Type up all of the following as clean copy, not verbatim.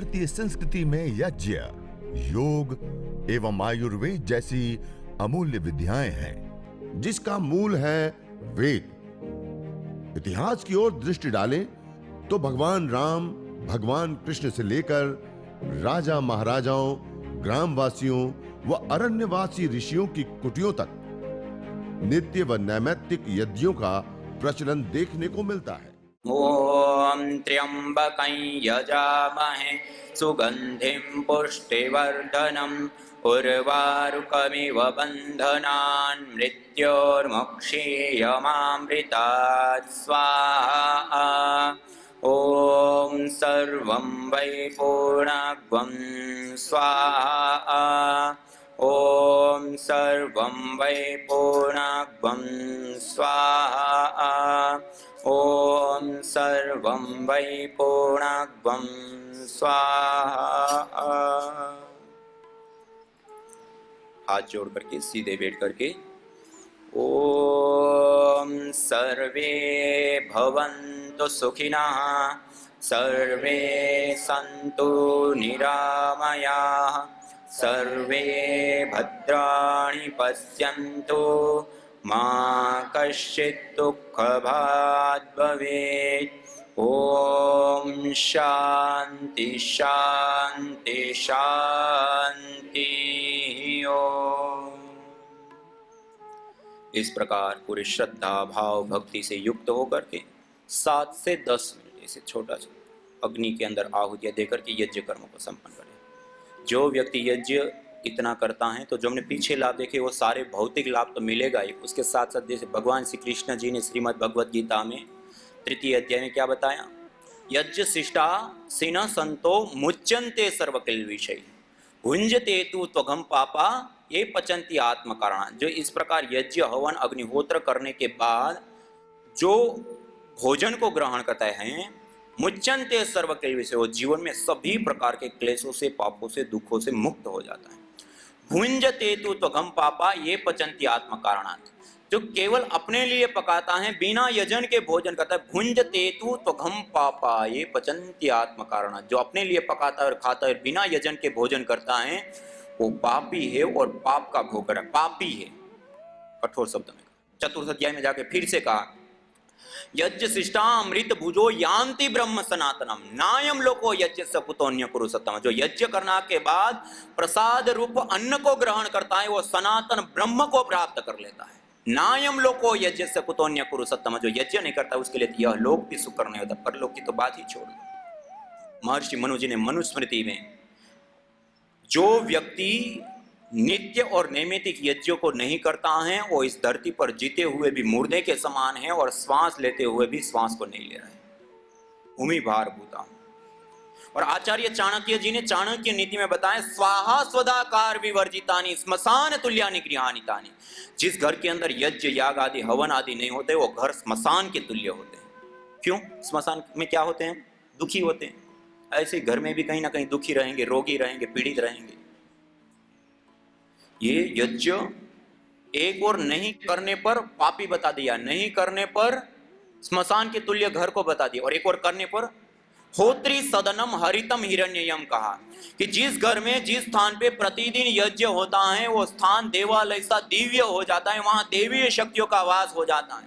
भारतीय संस्कृति में यज्ञ, योग एवं आयुर्वेद जैसी अमूल्य विद्याएं हैं, जिसका मूल है वेद। इतिहास की ओर दृष्टि डालें तो भगवान राम, भगवान कृष्ण से लेकर राजा महाराजाओं, ग्रामवासियों व अरण्यवासी ऋषियों की कुटियों तक नित्य व नैमित्तिक यज्ञों का प्रचलन देखने को मिलता है। ओम त्र्यंबकं यजामहे सुगंधिं पुष्टिवर्धनम् उर्वारुकमिव बन्धनान् मृत्योर्मुक्षीयमामृतात् स्वाहा। ओम सर्वं वै पूर्णत्वं स्वाहा। ओम सर्वं वै पूर्णत्वं स्वाहा। ओम सर्वं वै पूर्णत्वं स्वाहा। हाथ जोड़ करके सीधे बैठ करके ओम सर्वे भवन्तु सुखिनः, सर्वे सन्तु निरामयाः, सर्वे भद्राणि पश्यन्तु, मा कश्चित् दुःखभाग् भवेत्। ओम शांति शांति शांति। ओम। इस प्रकार पूरी श्रद्धा भाव भक्ति से युक्त होकर के 7 से 10 मिनट ऐसे छोटा सा अग्नि के अंदर आहुतियां देकर के यज्ञ कर्म को संपन्न करें। जो व्यक्ति यज्ञ इतना करता है तो जो हमने पीछे लाभ देखे वो सारे भौतिक लाभ तो मिलेगा ही, उसके साथ साथ जैसे भगवान श्री कृष्ण जी ने श्रीमद् भगवद गीता में 3 अध्याय में क्या बताया, यज्ञ शिष्टा सिन संतो मुच्यन्ते सर्वकिल विषय भुंजते तु त्वघम पापा ये पचंती आत्म कारण। जो इस प्रकार यज्ञ हवन अग्निहोत्र करने के बाद जो भोजन को ग्रहण करता है, मुच्यन्ते सर्वकिल विषय, वो जीवन में सभी प्रकार के क्लेशों से, पापों से, दुखों से मुक्त हो जाता है। भुंजते तु त्वघम पापा ये पचंती आत्म कारणात्, जो केवल अपने लिए पकाता है, बिना यजन के भोजन करता है, भुंजते तु त्वघम पापा ये पचंती आत्म कारणात्, जो अपने लिए पकाता है और खाता है, बिना यजन के भोजन करता है, वो पापी है और पाप का भोगर है, पापी है, कठोर शब्द में। 4 अध्याय में जाके फिर से कहा, यज्ञ शिष्टा अमृत भुजो यान्ति ब्रह्म सनातनम नायम लोको यज्ञ सपुतोन्य पुरुषोत्तम। जो यज्ञ करना के बाद प्रसाद रूप अन्न को ग्रहण करता है वो सनातन ब्रह्म को प्राप्त कर लेता है। नायम लोको यज्ञ सपुतोन्य पुरुषोत्तम, जो यज्ञ नहीं करता उसके लिए यह लोक भी सुख नहीं होता, परलोक की तो बात ही छोड़ दो। महर्षि मनु जी ने मनुस्मृति में, जो व्यक्ति नित्य और नैमित्तिक यज्ञों को नहीं करता है वो इस धरती पर जीते हुए भी मुर्दे के समान है और श्वास लेते हुए भी श्वास को नहीं ले रहा है। भूमि भार भूता। और आचार्य चाणक्य जी ने चाणक्य नीति में बताया, स्वाहा स्वदाकार विवर्जितानि स्मशान तुल्यानि गृहाणि तानि। जिस घर के अंदर यज्ञ याग आदि हवन आदि नहीं होते वो घर स्मशान के तुल्य होते हैं। क्यों? स्मशान में क्या होते हैं? दुखी होते हैं। ऐसे घर में भी कहीं ना कहीं दुखी रहेंगे, रोगी रहेंगे, पीड़ित रहेंगे। ये यज्ञ एक और नहीं करने पर पापी बता दिया, नहीं करने पर स्मशान के तुल्य घर को बता दिया, और एक और करने पर होत्री सदनम हरितम हिरण्ययम कहा कि जिस घर में जिस स्थान पे प्रतिदिन यज्ञ होता है वो स्थान देवालय सा दिव्य हो जाता है, वहां देवीय शक्तियों का वास हो जाता है।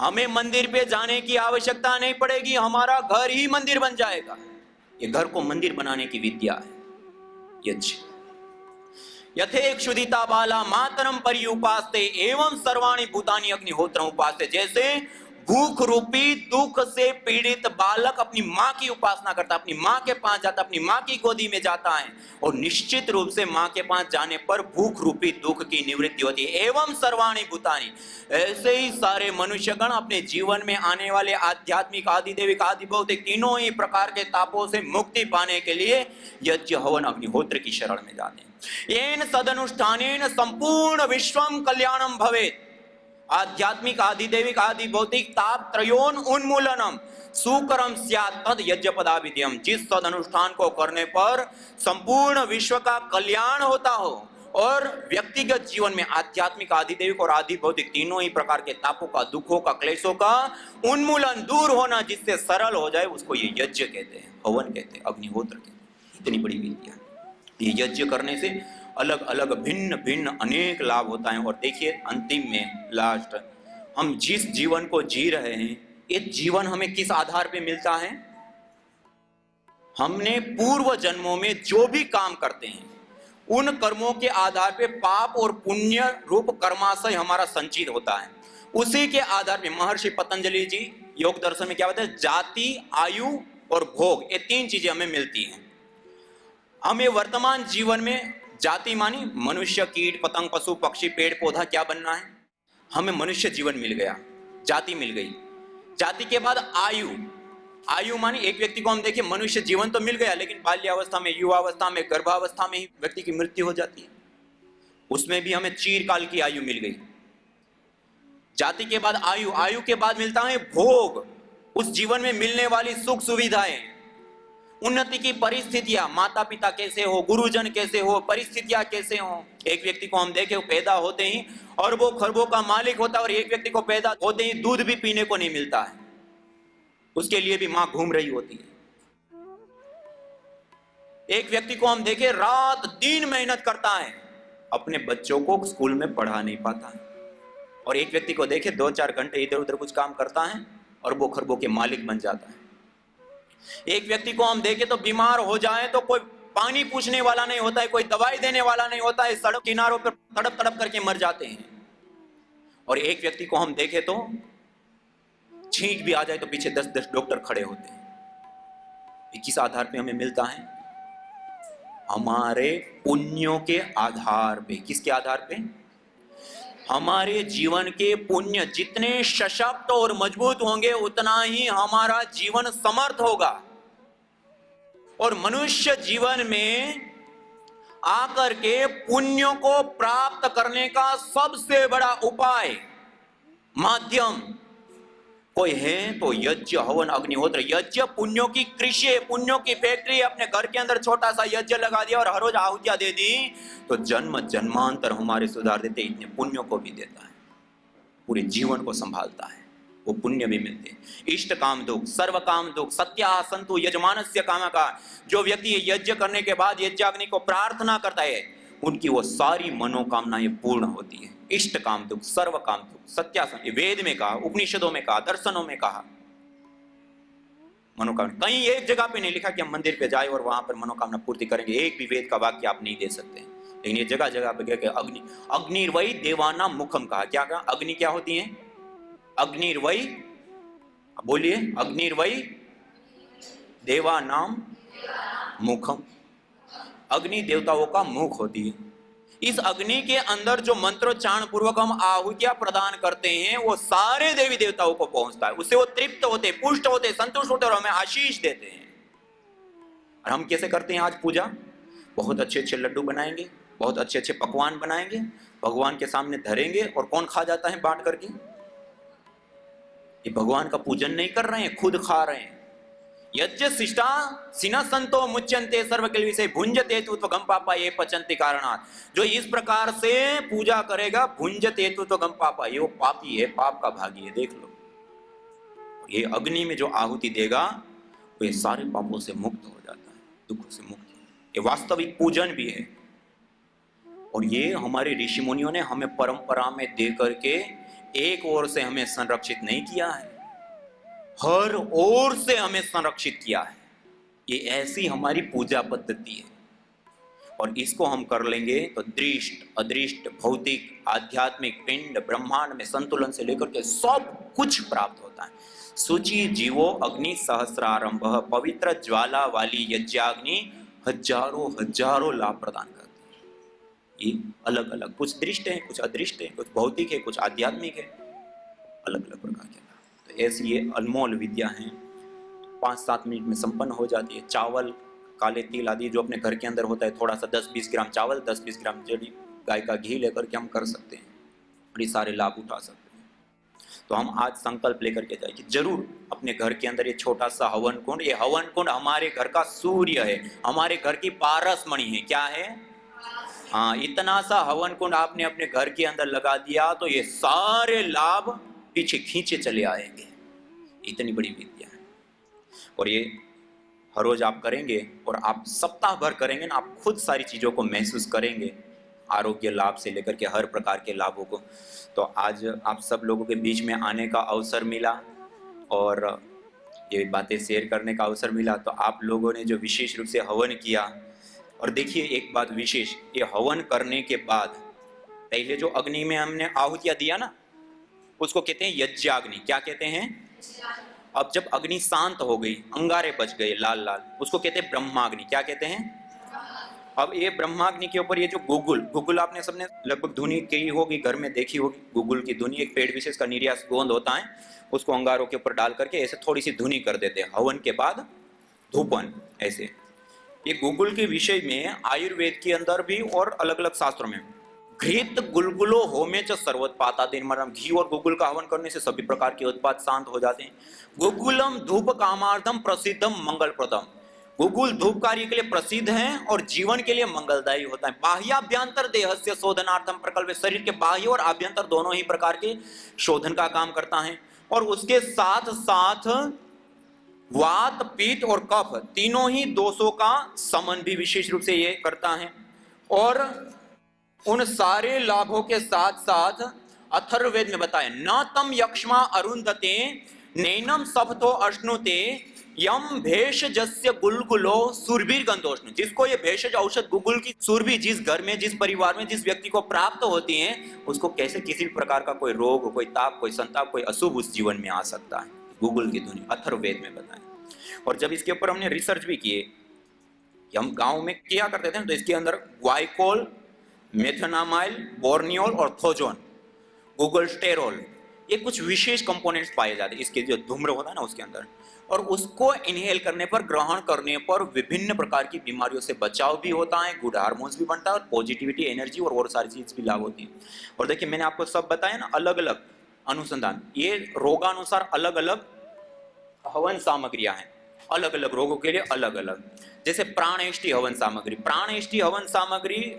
हमें मंदिर पे जाने की आवश्यकता नहीं पड़ेगी, हमारा घर ही मंदिर बन जाएगा। ये घर को मंदिर बनाने की विद्या है यज्ञ। यथे क्षुदिता बाला मातरम पर्युपास्ते एवं सर्वाणि भूतानि अग्निहोत्रम उपास्ते। जैसे भूख रूपी दुख से पीड़ित बालक अपनी माँ की उपासना करता है, अपनी माँ के पास जाता है, अपनी माँ की गोदी में जाता है और निश्चित रूप से माँ के पास जाने पर भूख रूपी दुख की निवृत्ति होती है। एवं सर्वाणि भूतानि, ऐसे ही सारे मनुष्यगण अपने जीवन में आने वाले आध्यात्मिक, आदिदेविक, आदि भौतिक तीनों ही प्रकार के तापों से मुक्ति पाने के लिए यज्ञ हवन अग्निहोत्र की शरण में जाते हैं। येन सदनुष्ठानेन संपूर्ण विश्वम कल्याणम भवेत्। आध्यात्मिक, आदिदेविक, आदि भौतिक ताप त्रयोन उन्मूलनम सुकरम स्यात् तद यज्ञ पदाविद्यम। जिस सद अनुष्ठान को करने पर संपूर्ण विश्व का कल्याण होता हो और व्यक्तिगत जीवन में आध्यात्मिक, आदिदेविक और आदि भौतिक तीनों ही प्रकार के तापों का, दुखों का, क्लेशों का उन्मूलन, दूर होना, जिससे सरल हो जाए, उसको ये यज्ञ कहते हैं, हवन कहते हैं, अग्निहोत्र कहते हैं। इतनी बड़ी विद्या। ये यज्ञ करने से अलग अलग भिन्न भिन्न अनेक लाभ होता है। और देखिए अंतिम में लास्ट, हम जिस जीवन को जी रहे हैं, ये जीवन हमें किस आधार पे मिलता है? हमने पूर्व जन्मों में जो भी काम करते हैं उन कर्मों के आधार पे पाप और पुण्य रूप कर्माशय हमारा संचित होता है। उसी के आधार पे महर्षि पतंजलि जी योग दर्शन में क्या बताते हैं? जाति, आयु और भोग, ये तीन चीजें हमें मिलती हैं। हमें वर्तमान जीवन में जाति मानी मनुष्य, कीट पतंग, पशु पक्षी, पेड़ पौधा क्या बनना है? हमें मनुष्य जीवन मिल गया, जाति मिल गई। जाति के बाद आयु, आयु मानी एक व्यक्ति को हम देखिए मनुष्य जीवन तो मिल गया, लेकिन बाल्यावस्था में, युवावस्था में, गर्भावस्था में ही व्यक्ति की मृत्यु हो जाती है। उसमें भी हमें चिरकाल की आयु मिल गई। जाति के बाद आयु, आयु के बाद मिलता है भोग, उस जीवन में मिलने वाली सुख सुविधाएं, उन्नति की परिस्थितियां, माता पिता कैसे हो, गुरुजन कैसे हो, परिस्थितियां कैसे हो। एक व्यक्ति को हम देखें पैदा होते ही अरबों खरबों का मालिक होता है, और एक व्यक्ति को पैदा होते ही दूध भी पीने को नहीं मिलता है, उसके लिए भी मां घूम रही होती है। एक व्यक्ति को हम देखें रात दिन मेहनत करता है, अपने बच्चों को स्कूल में पढ़ा नहीं पाता है। और एक व्यक्ति को देखे 2-4 घंटे इधर उधर कुछ काम करता है, अरबों खरबों के मालिक बन जाता है। एक व्यक्ति को हम देखें तो बीमार हो जाए तो कोई पानी पूछने वाला नहीं होता है, कोई दवाई देने वाला नहीं होता है, सड़क किनारों पर तड़प तड़प करके मर जाते हैं। और एक व्यक्ति को हम देखें तो छींक भी आ जाए तो पीछे 10-10 डॉक्टर खड़े होते हैं। ये किस आधार पे हमें मिलता है? हमारे पुण्यों के आधार पे। किसके आधार पे? हमारे जीवन के पुण्य जितने सशक्त और मजबूत होंगे उतना ही हमारा जीवन समर्थ होगा। और मनुष्य जीवन में आकर के पुण्यों को प्राप्त करने का सबसे बड़ा उपाय, माध्यम कोई है तो यज्ञ, हवन, अग्निहोत्र। यज्ञ पुण्यों की कृषि है, पुण्यों की फैक्ट्री। अपने घर के अंदर छोटा सा यज्ञ लगा दिया और हर रोज आहुतियां दे दी तो जन्म जन्मांतर हमारे सुधार देते, इतने पुण्यों को भी देता है, पूरे जीवन को संभालता है, वो पुण्य भी मिलते हैं। इष्ट काम दुख, सर्व काम दुख, सत्या संतु यजमानस्य कामा का। जो व्यक्ति यज्ञ करने के बाद यज्ञाग्नि को प्रार्थना करता है उनकी वो सारी मनोकामनाएं पूर्ण होती है। इष्ट काम दुख, सर्व काम दुख, सत्यासन, वेद में कहा, उपनिषदों में कहा, दर्शनों में कहा। मनोकामना कहीं एक जगह पे नहीं लिखा कि हम मंदिर पे जाए और वहां पर मनोकामना पूर्ति करेंगे, एक भी वेद का वाक्य आप नहीं दे सकते। लेकिन ये जगह जगह पे क्या, अग्नि, अग्निर्वई देवाना मुखम कहा। क्या कहा? अग्नि क्या होती है? अग्निर्वई, बोलिए, अग्निर्वई देवानाम मुखम। अग्नि देवताओं का मुख होती है। इस अग्नि के अंदर जो मंत्रोच्चारण पूर्वक हम आहुतियां प्रदान करते हैं वो सारे देवी देवताओं को पहुंचता है, उससे वो तृप्त होते, पुष्ट होते, संतुष्ट होते और हमें आशीष देते हैं। और हम कैसे करते हैं आज पूजा? बहुत अच्छे अच्छे लड्डू बनाएंगे, बहुत अच्छे अच्छे पकवान बनाएंगे, भगवान के सामने धरेंगे और कौन खा जाता है बांट करके? ये भगवान का पूजन नहीं कर रहे हैं, खुद खा रहे हैं। यज्ञ शिष्टा सिना संतो मुच्यन्ते सर्वकिल विषय भुंजते तुत्व गम पापा ये पचन्ति कारणात्। जो इस प्रकार से पूजा करेगा भुंजते तुत्व गम पापा, ये वो पापी है, पाप का भागी है। देख लो, ये अग्नि में जो आहुति देगा वो ये सारे पापों से मुक्त हो जाता है, दुख से मुक्त। ये वास्तविक पूजन भी है। और ये हमारे ऋषि मुनियों ने हमें परंपरा में दे करके एक ओर से हमें संरक्षित नहीं किया है, हर ओर से हमें संरक्षित किया है। ये ऐसी हमारी पूजा पद्धति है। और इसको हम कर लेंगे तो दृष्ट, अदृष्ट, भौतिक, आध्यात्मिक, पिंड ब्रह्मांड में संतुलन से लेकर के सब कुछ प्राप्त होता है। सूची जीवो अग्नि सहस्रारंभ, पवित्र ज्वाला वाली यज्ञाग्नि हजारों हजारों लाभ प्रदान करती है। ये अलग अलग, कुछ दृष्ट है, कुछ अदृष्ट है, कुछ भौतिक है, कुछ आध्यात्मिक है, अलग अलग प्रकार के। ऐसी ये अनमोल विद्या हैं, 5-7 मिनट में संपन्न हो जाती है। चावल, काले तिल आदि जो अपने घर के अंदर होता है, थोड़ा सा 10-20 ग्राम चावल, 10-20 ग्राम जड़ी गाय का घी लेकर के हम कर सकते हैं, बड़ी सारे लाभ उठा सकते हैं। तो हम आज संकल्प लेकर के जाए कि जरूर अपने घर के अंदर ये छोटा सा हवन कुंड, ये हवन कुंड हमारे घर का सूर्य है, हमारे घर की पारस मणि है। क्या है? हाँ, इतना सा हवन कुंड आपने अपने घर के अंदर लगा दिया तो ये सारे लाभ पीछे खींचे चले आएंगे। इतनी बड़ी विद्या है। और ये हर रोज आप करेंगे और आप सप्ताह भर करेंगे ना, आप खुद सारी चीज़ों को महसूस करेंगे, आरोग्य लाभ से लेकर के हर प्रकार के लाभों को। तो आज आप सब लोगों के बीच में आने का अवसर मिला और ये बातें शेयर करने का अवसर मिला, तो आप लोगों ने जो विशेष रूप से हवन किया, और देखिए एक बात विशेष, ये हवन करने के बाद पहले जो अग्नि में हमने आहुतियां दिया ना, उसको कहते हैं यज्ञाग्नि। क्या कहते हैं? अब जब अग्नि शांत हो गई, अंगारे बच गए लाल लाल, उसको कहते हैं ब्रह्माग्नि। क्या कहते हैं? अब ये ब्रह्माग्नि के ऊपर ये जो गुगुल, गुगुल आपने सबने लगभग धुनी की होगी, घर में देखी होगी, गुगुल की धुनी, एक पेड़ विशेष का निर्यास गोंद होता है, उसको अंगारों के ऊपर डाल करके ऐसे थोड़ी सी धुनी कर देते हैं हवन के बाद, धूपन ऐसे। ये गुगुल के विषय में आयुर्वेद के अंदर भी और अलग अलग शास्त्रों में, घृत गुलगुलो होमे च सर्वोत्पातादीन, मतलब घी और गुगुल का हवन करने से सभी प्रकार के उत्पाद शांत हो जाते हैं। गुगुलम धूप कामार्थम प्रसिद्धम मंगलप्रदम, गुगुल धूप कार्य के लिए प्रसिद्ध है और जीवन के लिए मंगलदायी होता है। बाह्याभ्यंतर देहस्य शोधनार्थम प्रकल्प, शरीर के बाह्य और आभ्यंतर दोनों ही प्रकार के शोधन का काम करता है। और उसके साथ साथ वात, पित्त और कफ तीनों ही दोषों का समन भी विशेष रूप से ये करता है। और उन सारे लाभों के साथ साथ अथर्ववेद में बताया, न तम यक्ष्मा अरुंधते नैनम सभतो अश्नुते यम भेषजस्य गुलगुलो सुरभीर गंधोष्ण, जिसको ये भेषज औषध गुगुल की सुरभि जिस घर में, जिस परिवार में, जिस व्यक्ति को प्राप्त होती है, उसको कैसे किसी भी प्रकार का कोई रोग, कोई ताप, कोई संताप, कोई अशुभ उस जीवन में आ सकता है। गुगुल की धुनी अथर्ववेद में बताया। और जब इसके ऊपर हमने रिसर्च भी किए, हम गांव में किया करते थे, तो इसके अंदर ग्वाइकोल, मेथनामाइल, बोर्नियोल और थोजोन, गूगल स्टेरोल, ये कुछ विशेष कंपोनेंट्स पाए जाते हैं इसके जो धूम्र होता है ना उसके अंदर। और उसको इनहेल करने पर, ग्रहण करने पर विभिन्न प्रकार की बीमारियों से बचाव भी होता है, गुड हार्मोन्स भी बनता है और पॉजिटिविटी, एनर्जी और सारी चीज भी लाभ होती है। और देखिए मैंने आपको सब बताया ना, अलग अलग अनुसंधान, ये रोगानुसार अलग अलग हवन सामग्रियां हैं, अलग अलग रोगों के लिए अलग अलग। जैसे प्राणेष्टि हवन सामग्री, प्राणेष्टि हवन सामग्री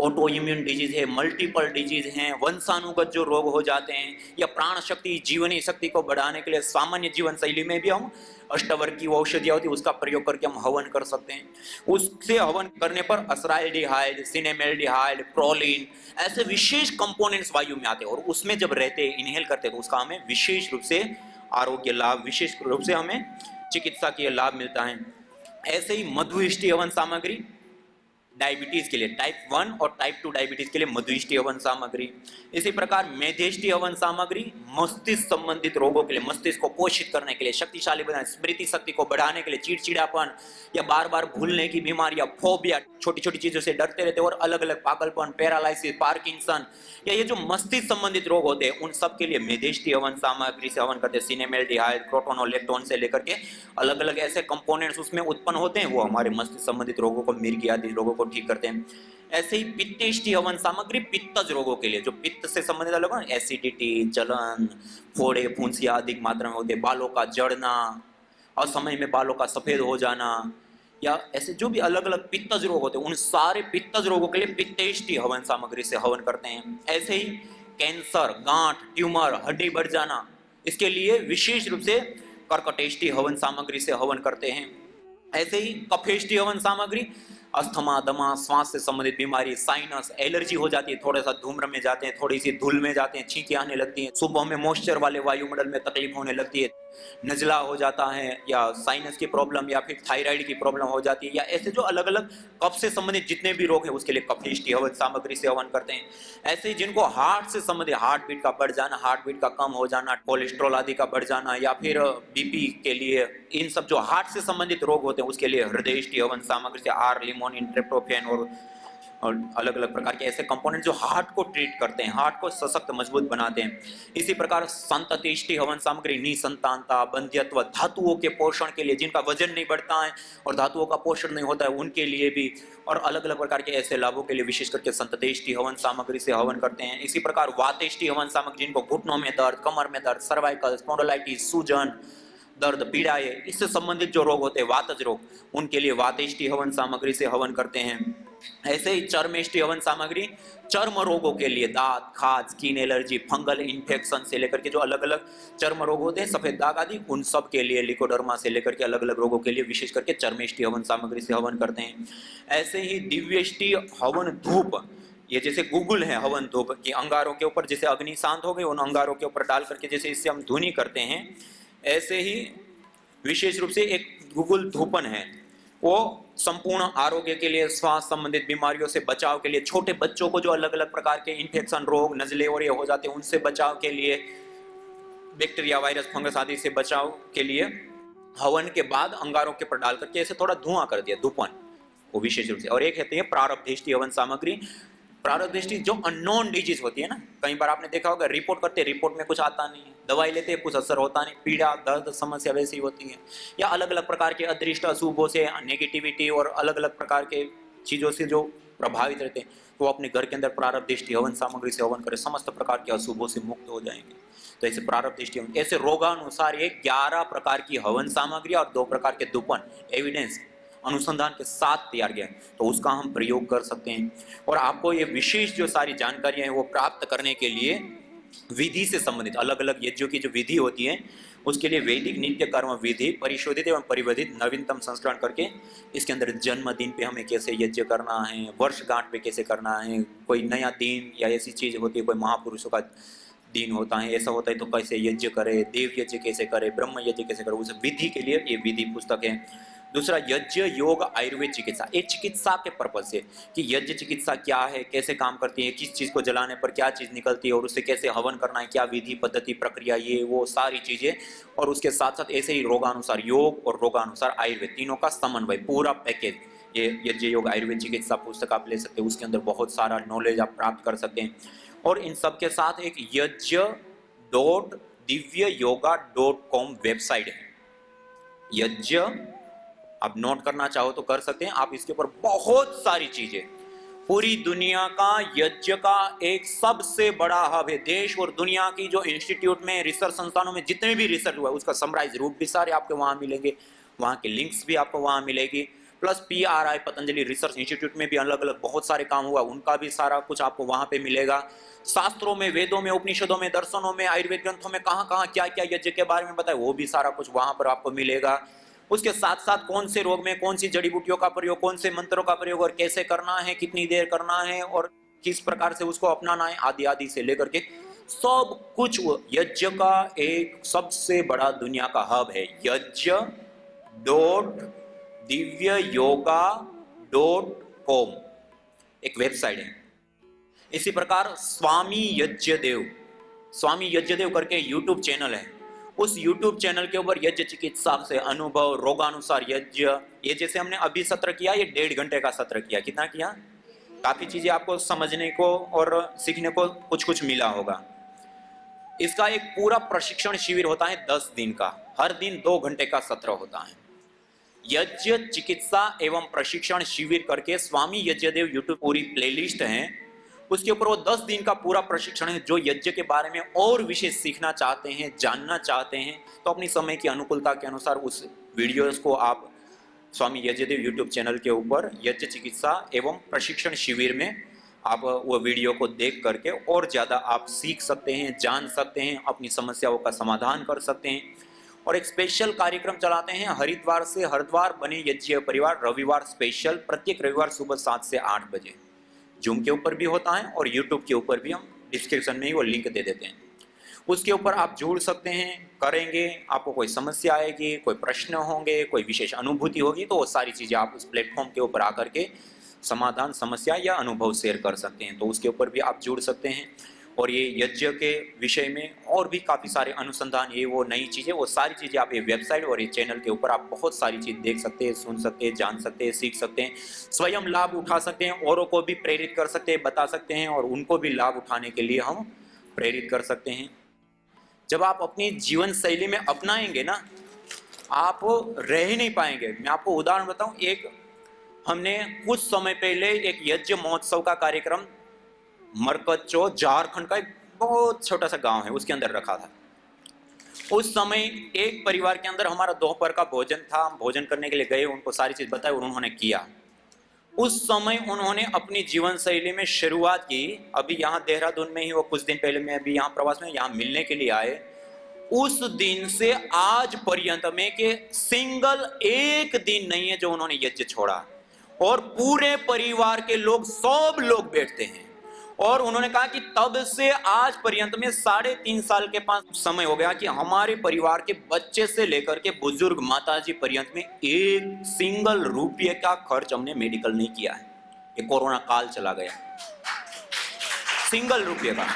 ऑटो इम्यून डिजीज है, मल्टीपल डिजीज हैं, वंशानुगत जो रोग हो जाते हैं, या प्राण शक्ति, जीवनी शक्ति को बढ़ाने के लिए सामान्य जीवन शैली में भी हम अष्टवर्ग की औषधियां होती है उसका प्रयोग करके हम हवन कर सकते हैं। उससे हवन करने पर असराइल्डिहाइड, सिनेमेल्डिहाइड, प्रोलिन, ऐसे विशेष कंपोनेंट्स वायु में आते हैं, और उसमें जब रहते, इनहेल करते, तो उसका हमें विशेष रूप से आरोग्य लाभ, विशेष रूप से हमें चिकित्सा के लाभ मिलता है। ऐसे ही मधुइष्टि हवन सामग्री, डायबिटीज के लिए टाइप 1 और टाइप 2 डायबिटीज के लिए मधुइष्टि हवन सामग्री। इसी प्रकार मेधेष्टि हवन सामग्री मस्तिष्क संबंधित रोगों के लिए, मस्तिष्क को पोषित करने के लिए, शक्तिशाली बनाने, स्मृति शक्ति को बढ़ाने के लिए, चिड़चिड़ापन या बार बार भूलने की बीमारियां, फोबिया, छोटी छोटी चीजों से डरते रहते और अलग अलग पागलपन, पैरालाइसिस, पार्किंसन, या ये जो मस्तिष्क संबंधित रोग होते हैं उन सब के लिए मेधेष्टि हवन सामग्री से हवन करते हैं। सिनेमेल्डिहाइड, क्रोटोनोलेक्टोन से लेकर के अलग अलग ऐसे कंपोनेंट्स उसमें उत्पन्न होते हैं, वो हमारे मस्तिष्क संबंधित रोगों को, मिर्गी आदि रोगों को ठीक करते हैं। ऐसे ही पित्तेष्टि हवन सामग्री पित्तज रोगों के लिए, जो पित्त से संबंधित अलग है, एसिडिटी, जलन, फोड़े, फुंसियां अधिक मात्रा में होते, बालों का जड़ना, असमय में बालों का सफेद हो जाना, या ऐसे जो भी अलग अलग पित्तज रोग होते हैं उन सारे पित्तज रोगों के लिए पित्तेष्टि हवन सामग्री से हवन करते हैं। ऐसे ही कैंसर, गांठ, ट्यूमर, हड्डी बढ़ जाना, इसके लिए विशेष रूप से कर्कटेष्टि हवन सामग्री से हवन करते हैं। ऐसे ही कफेष्टि हवन सामग्री, अस्थमा, दमा, श्वास से संबंधित बीमारी, साइनस, एलर्जी हो जाती है, थोड़ा सा धूम्र में जाते हैं, थोड़ी सी धूल में जाते हैं, छींकें आने लगती हैं, सुबह में मॉइस्चर वाले वायुमंडल में तकलीफ होने लगती है, नजला हो जाता है, या साइनस की प्रॉब्लम, या फिर थायराइड की प्रॉब्लम हो जाती है, या ऐसे जो अलग अलग कफ से संबंधित जितने भी रोग हैं उसके लिए कफेष्टि हवन सामग्री से हवन करते हैं। ऐसे ही जिनको हार्ट से संबंधित, हार्ट बीट का बढ़ जाना, हार्ट बीट का कम हो जाना, कोलेस्ट्रॉल आदि का बढ़ जाना, या फिर बीपी के लिए, इन सब जो हार्ट से संबंधित रोग होते हैं उसके लिए हृदयष्टि हवन सामग्री से आर, लिमोनिन, ट्रिप्टोफैन और अलग अलग प्रकार के ऐसे कंपोनेंट जो हार्ट को ट्रीट करते हैं, हार्ट को सशक्त मजबूत बनाते हैं। इसी प्रकार संततिष्टि हवन सामग्री निसंतानता, बंध्यत्व, धातुओं के पोषण के लिए, जिनका वजन नहीं बढ़ता है और धातुओं का पोषण नहीं होता है उनके लिए भी, और अलग अलग प्रकार के ऐसे लाभों के लिए विशेष करके संततिष्टि हवन सामग्री से हवन करते हैं। इसी प्रकार वातेष्टि हवन सामग्री, जिनको घुटनों में दर्द, कमर में दर्द, सर्वाइकल स्पॉन्डिलाइटिस, सूजन, दर्द, पीड़ाएं, इससे संबंधित जो रोग होते हैं, वातज रोग, उनके लिए वातेष्टि हवन सामग्री से हवन करते हैं। ऐसे ही चर्मेष्टि हवन सामग्री चर्म रोगों के लिए, दांत, खाज, स्किन एलर्जी, फंगल इन्फेक्शन से लेकर के जो अलग अलग चर्म रोग होते हैं, सफेद दाग आदि, उन सब के लिए, लिकोडर्मा से लेकर के अलग अलग रोगों के लिए विशेष करके चर्मेष्टि हवन सामग्री से हवन करते हैं। ऐसे ही दिव्यष्टि हवन धूप, ये जैसे गूगल है हवन धूप कि अंगारों के ऊपर जैसे अग्नि शांत हो गई, उन अंगारों के ऊपर डाल करके जैसे इससे हम धुनी करते हैं, ऐसे ही विशेष रूप से एक गूगल धूपन है, वो संपूर्ण आरोग्य के लिए, स्वास्थ्य संबंधित बीमारियों से बचाव के लिए, छोटे बच्चों को जो अलग अलग प्रकार के इन्फेक्शन रोग, नजले और ये हो जाते हैं, उनसे बचाव के लिए, बैक्टीरिया, वायरस, फंगस आदि से बचाव के लिए हवन के बाद अंगारों के पर डाल करके ऐसे थोड़ा धुआं कर दिया, धूपन, वो विशेष रूप से। और एक कहते हैं प्रारब्धिष्टि हवन सामग्री। प्रारब्धिष्टि जो अननोन डिजीज होती है ना, कई बार आपने देखा होगा रिपोर्ट करते, रिपोर्ट में कुछ आता नहीं है, दवाई लेते हैं कुछ असर होता नहीं, पीड़ा, दर्द, समस्या वैसी होती है, या अलग अलग प्रकार के अदृष्ट अशुभों से, नेगेटिविटी और अलग अलग प्रकार के चीजों से जो प्रभावित रहते हैं, तो अपने घर के अंदर प्रारब्धिष्टि हवन सामग्री से हवन करें, समस्त प्रकार के अशुभों से मुक्त हो जाएंगे। तो ऐसे प्रारब्धिष्टि हवन, ऐसे रोगानुसार ये 11 प्रकार की हवन सामग्री और 2 प्रकार के धूपन एविडेंस अनुसंधान के साथ तैयार किया है, तो उसका हम प्रयोग कर सकते हैं। और आपको ये विशेष जो सारी जानकारियां हैं वो प्राप्त करने के लिए विधि से संबंधित अलग अलग यज्ञों की जो विधि होती है, उसके लिए वैदिक नित्य कर्म विधि परिशोधित एवं परिवर्धित नवीनतम संस्करण करके, इसके अंदर जन्मदिन पे हमें कैसे यज्ञ करना है, वर्षगांठ पे कैसे करना है, कोई नया दिन या ऐसी चीज होती है, कोई महापुरुषों का दिन होता है, ऐसा होता है तो कैसे यज्ञ करे, देव यज्ञ कैसे करे, ब्रह्म यज्ञ कैसे करे, उस विधि के लिए ये विधि पुस्तक है। दूसरा यज्ञ योग आयुर्वेद चिकित्सा, एक चिकित्सा के पर्पज से कि यज्ञ चिकित्सा क्या है, कैसे काम करती है, किस चीज को जलाने पर क्या चीज निकलती है और उससे कैसे हवन करना है, क्या विधि पद्धति प्रक्रिया, ये वो सारी चीजें। और उसके साथ साथ ऐसे ही रोगानुसार योग और रोगानुसार आयुर्वेद, तीनों का समन्वय, पूरा पैकेज, ये यज्ञ योग आयुर्वेद चिकित्सा पुस्तक आप ले सकते हैं, उसके अंदर बहुत सारा नॉलेज आप प्राप्त कर सकते हैं। और इन सब के साथ एक yajya.divyayoga.com वेबसाइट है, यज्ञ, आप नोट करना चाहो तो कर सकते हैं आप, इसके ऊपर बहुत सारी चीजें, पूरी दुनिया का यज्ञ का एक सबसे बड़ा हब है। देश और दुनिया की जो इंस्टीट्यूट में, रिसर्च संस्थानों में जितने भी रिसर्च हुआ है, उसका समराइज रूप भी सारे आपके वहां मिलेंगे, वहां के लिंक्स भी आपको वहां मिलेगी, plus PRI Patanjali research institute में भी अलग अलग बहुत सारे काम हुआ, उनका भी सारा कुछ आपको वहां पे मिलेगा। शास्त्रों में, वेदों में, उपनिषदों में, दर्शनों में, आयुर्वेद ग्रंथों में कहाँ कहाँ क्या क्या यज्ञ के बारे में बताया, वो भी सारा कुछ वहां पर आपको मिलेगा। उसके साथ साथ कौन से रोग में कौन सी जड़ी बूटियों का प्रयोग, कौन से मंत्रों का प्रयोग और कैसे करना है, कितनी देर करना है और किस प्रकार से उसको अपनाना है, आदि आदि से लेकर के सब कुछ यज्ञ का एक सबसे बड़ा दुनिया का हब है, yajya.divyayoga.com एक वेबसाइट है। इसी प्रकार स्वामी यज्ञदेव करके यूट्यूब चैनल है, उस YouTube चैनल के ऊपर यज्ञ चिकित्सा से अनुभव, रोगानुसार यज्ञ, ये जैसे हमने अभी सत्र किया, ये 1.5 घंटे का सत्र किया, कितना किया, काफी चीजें आपको समझने को और सीखने को कुछ कुछ मिला होगा। इसका एक पूरा प्रशिक्षण शिविर होता है 10 दिन का, हर दिन 2 घंटे का सत्र होता है। यज्ञ चिकित्सा एवं प्रशिक्षण शिविर करके स्वामी यज्ञदेव यूट्यूब पूरी प्लेलिस्ट है, उसके ऊपर वो 10 दिन का पूरा प्रशिक्षण है। जो यज्ञ के बारे में और विशेष सीखना चाहते हैं, जानना चाहते हैं, तो अपनी समय की अनुकूलता के अनुसार उस वीडियोस को आप स्वामी यज्ञदेव यूट्यूब चैनल के ऊपर यज्ञ चिकित्सा एवं प्रशिक्षण शिविर में आप वो वीडियो को देख करके और ज़्यादा आप सीख सकते हैं, जान सकते हैं, अपनी समस्याओं का समाधान कर सकते हैं। और एक स्पेशल कार्यक्रम चलाते हैं, हरिद्वार से हरिद्वार बने यज्ञ परिवार, रविवार स्पेशल, प्रत्येक रविवार सुबह 7 से 8 बजे जूम के ऊपर भी होता है और यूट्यूब के ऊपर भी, हम डिस्क्रिप्शन में ही वो लिंक दे देते हैं, उसके ऊपर आप जुड़ सकते हैं, करेंगे। आपको कोई समस्या आएगी, कोई प्रश्न होंगे, कोई विशेष अनुभूति होगी, तो वो सारी चीज़ें आप उस प्लेटफॉर्म के ऊपर आकर के समाधान, समस्या या अनुभव शेयर कर सकते हैं, तो उसके ऊपर भी आप जुड़ सकते हैं। और ये यज्ञ के विषय में और भी काफ़ी सारे अनुसंधान, ये वो नई चीज़ें, वो सारी चीज़ें आप ये वेबसाइट और ये चैनल के ऊपर आप बहुत सारी चीज़ देख सकते हैं, सुन सकते हैं, जान सकते हैं, सीख सकते हैं, स्वयं लाभ उठा सकते हैं, औरों को भी प्रेरित कर सकते हैं, बता सकते हैं, और उनको भी लाभ उठाने के लिए हम प्रेरित कर सकते हैं। जब आप अपनी जीवन शैली में अपनाएंगे ना, आप रह ही नहीं पाएंगे। मैं आपको उदाहरण बताऊं, एक हमने कुछ समय पहले एक यज्ञ महोत्सव का कार्यक्रम मरकच्चो, झारखंड का एक बहुत छोटा सा गांव है, उसके अंदर रखा था। उस समय एक परिवार के अंदर हमारा दोपहर का भोजन था, हम भोजन करने के लिए गए, उनको सारी चीज बताई और उन्होंने किया। उस समय उन्होंने अपनी जीवन शैली में शुरुआत की। अभी यहाँ देहरादून में ही वो कुछ दिन पहले मैं अभी यहाँ प्रवास में यहाँ मिलने के लिए आए। उस दिन से आज पर्यंत में के सिंगल एक दिन नहीं है जो उन्होंने यज्ञ छोड़ा, और पूरे परिवार के लोग सब लोग बैठते हैं। और उन्होंने कहा कि तब से आज पर्यंत में 3.5 साल के पास समय हो गया कि हमारे परिवार के बच्चे से लेकर के बुजुर्ग माताजी पर्यंत में एक सिंगल रुपये का खर्च हमने मेडिकल नहीं किया है। ये कोरोना काल चला गया, सिंगल रुपये का।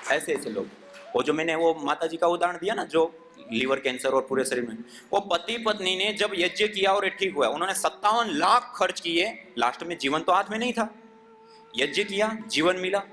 ऐसे ऐसे लोग, वो जो मैंने वो माताजी का उदाहरण दिया ना, जो लीवर कैंसर और पूरे शरीर में, वो पति पत्नी ने जब यज्ञ किया और ये ठीक हुआ, उन्होंने 57 लाख खर्च किए, लास्ट में जीवन तो हाथ में नहीं था, यज्ञ किया, जीवन मिला।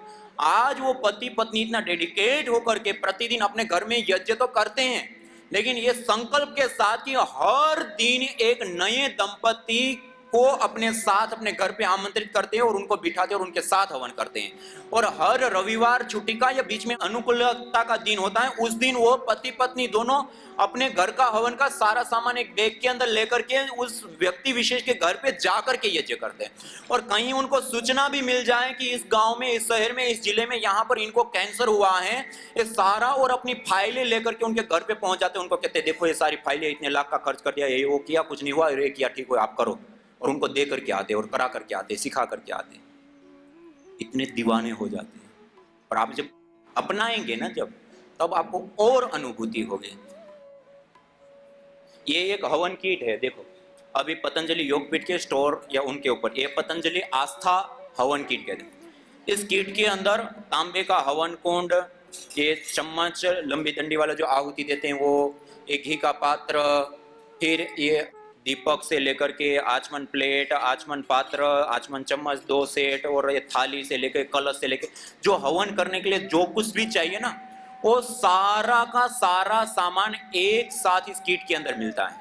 आज वो पति पत्नी इतना डेडिकेट होकर के प्रतिदिन अपने घर में यज्ञ तो करते हैं, लेकिन ये संकल्प के साथ कि हर दिन एक नए दंपति को अपने साथ अपने घर पे आमंत्रित करते हैं और उनको बिठाते हैं और उनके साथ हवन करते हैं। और हर रविवार छुट्टी का या बीच में अनुकूलता का दिन होता है, उस दिन वो पति पत्नी दोनों अपने घर का हवन का सारा सामान एक बैग के अंदर लेकर के उस व्यक्ति विशेष के घर पे जाकर के यज्ञ करते हैं। और कहीं उनको सूचना भी मिल जाए कि इस गांव में, इस शहर में, इस जिले में यहाँ पर इनको कैंसर हुआ है, ये सारा, और अपनी फाइलें लेकर के उनके घर पे पहुंच जाते हैं। उनको कहते हैं देखो ये सारी फाइलें, इतने लाख का खर्च कर दिया, ये वो किया, कुछ नहीं हुआ, ये किया, ठीक हुआ, आप करो। और उनको दे करके आते और करा करके आते, सिखा करके आते। इतने दीवाने हो जाते हैं। और आप जब अपनाएंगे ना, जब, तब आपको और अनुभूति होगी। ये एक हवन कीट है, देखो अभी पतंजलि योगपीठ के स्टोर या उनके ऊपर ये पतंजलि आस्था हवन कीट कहते हैं। इस कीट के अंदर तांबे का हवन कुंड, ये चम्मच लंबी डंडी वाला जो आहुति देते हैं वो, एक घी का पात्र, फिर ये दीपक से लेकर के आचमन प्लेट, आचमन पात्र, आचमन चम्मच 2 सेट, और ये थाली से लेकर कलश से लेकर जो हवन करने के लिए जो कुछ भी चाहिए ना, वो सारा का सारा सामान एक साथ इस किट के अंदर मिलता है।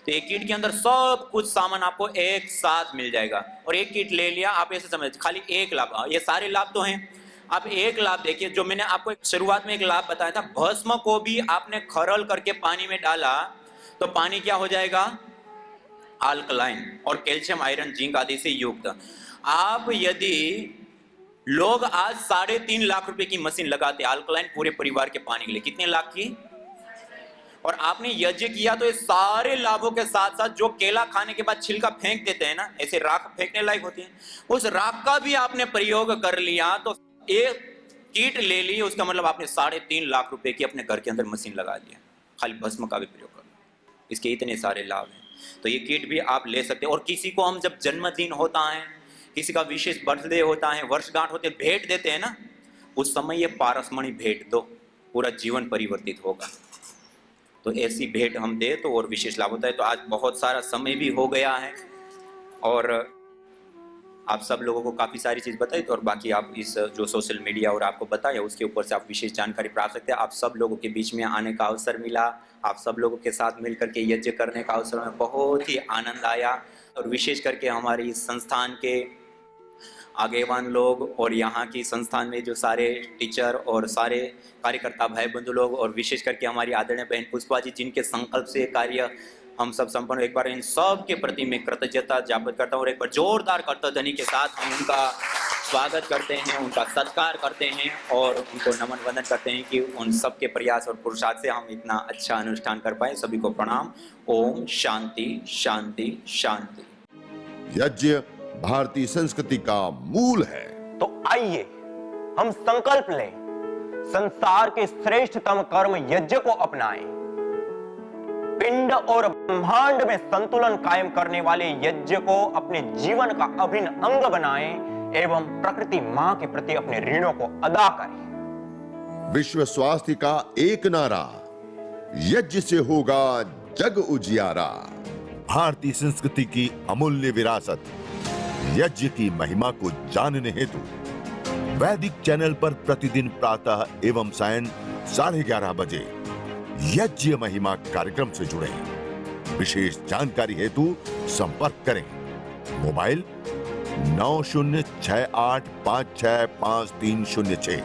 तो एक किट के अंदर सब कुछ सामान आपको एक साथ मिल जाएगा। और एक किट ले लिया, आप ऐसे समझ, खाली एक लाभ, ये सारे लाभ तो हैं, आप एक लाभ देखिए। जो मैंने आपको शुरुआत में एक लाभ बताया था, भस्म को भी आपने खरल करके पानी में डाला तो पानी क्या हो जाएगा, अल्कलाइन और कैल्शियम, आयरन, जिंक आदि से युक्त। आप यदि लोग आज 3.5 लाख रुपए की मशीन लगाते अल्कलाइन पूरे परिवार के पानी के लिए, कितने लाख की, और आपने यज्ञ किया तो ये सारे लाभों के साथ साथ जो केला खाने के बाद छिलका फेंक देते हैं ना, ऐसे राख फेंकने लायक होती है, उस राख का भी आपने प्रयोग कर लिया तो एक कीट ले ली, उसका मतलब आपने 3.5 लाख रुपए की अपने घर के अंदर मशीन लगा दिया, खाली भस्म का भी प्रयोग कर। इसके इतने सारे लाभ हैं। तो ये किट भी आप ले सकते हैं। और किसी को हम जब जन्मदिन होता है, किसी का विशेष बर्थडे होता है, वर्षगांठ होते, भेंट देते हैं ना, उस समय ये पारसमणि भेंट दो, पूरा जीवन परिवर्तित होगा। तो ऐसी भेंट हम दे तो और विशेष लाभ होता है। तो आज बहुत सारा समय भी हो गया है और आप सब लोगों को काफ़ी सारी चीज़ बताई, तो और बाकी आप इस जो सोशल मीडिया और आपको बताया उसके ऊपर से आप विशेष जानकारी प्राप्त सकते हैं। आप सब लोगों के बीच में आने का अवसर मिला, आप सब लोगों के साथ मिल करके यज्ञ करने का अवसर में बहुत ही आनंद आया। और विशेष करके हमारी संस्थान के आगेवान लोग और यहाँ की संस्थान में जो सारे टीचर और सारे कार्यकर्ता भाई बंधु लोग, और विशेष करके हमारी आदरणीय बहन पुष्पा जी, जिनके संकल्प से कार्य हम सब संपन्न, एक बार इन सब के प्रति मैं कृतज्ञता ज्ञापित करता हूँ और एक बार जोरदार करतध्वनि के साथ हम उनका स्वागत करते हैं, उनका सत्कार करते हैं और उनको नमन वंदन करते हैं कि उन सब के प्रयास और पुरुषार्थ से हम इतना अच्छा अनुष्ठान कर पाए। सभी को प्रणाम। ओम शांति शांति शांति। यज्ञ भारतीय संस्कृति का मूल है। तो आइए हम संकल्प लें, संसार के श्रेष्ठतम कर्म यज्ञ को अपनाएं। पिंड और ब्रह्मांड में संतुलन कायम करने वाले यज्ञ को अपने जीवन का अभिन्न अंग बनाएं एवं प्रकृति मां के प्रति अपने ऋणों को अदा करें। विश्व स्वास्थ्य का एक नारा, यज्ञ से होगा जग उजियारा। भारतीय संस्कृति की अमूल्य विरासत यज्ञ की महिमा को जानने हेतु वैदिक चैनल पर प्रतिदिन प्रातः एवं सायं 11:30 बजे यज्ञ महिमा कार्यक्रम से जुड़े। विशेष जानकारी हेतु संपर्क करें। मोबाइल 9068565306।